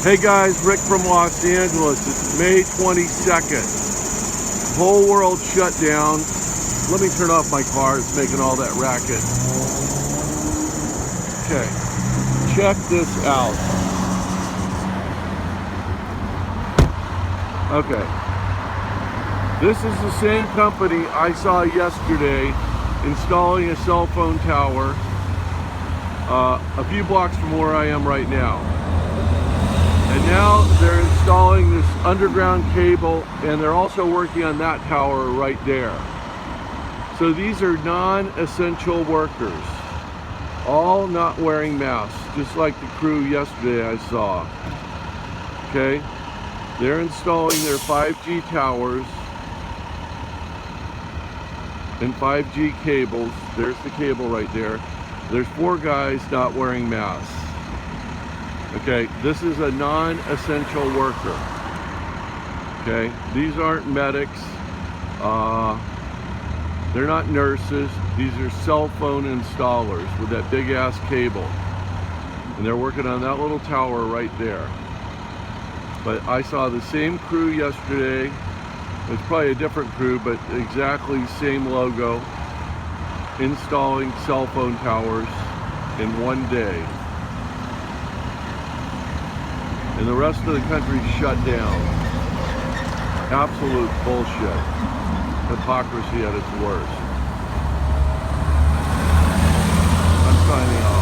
Hey guys, Rick from Los Angeles. It's May 22nd. The whole world shut down. Let me turn off my car. It's making all that racket. Okay, check this out. Okay, this is the same company I saw yesterday installing a cell phone tower a few blocks from where I am right now. And now they're installing this underground cable, and they're also working on that tower right there. So these are non-essential workers, all not wearing masks, just like the crew yesterday I saw. Okay, they're installing their 5G towers and 5G cables. There's the cable right there. There's 4 guys not wearing masks. Okay, this is a non-essential worker. Okay, these aren't medics. They're not nurses. These are cell phone installers with that big ass cable. And they're working on that little tower right there. But I saw the same crew yesterday. It's probably a different crew, but exactly same logo, installing cell phone towers in one day. And the rest of the country shut down. Absolute bullshit. Hypocrisy at its worst. I'm signing off.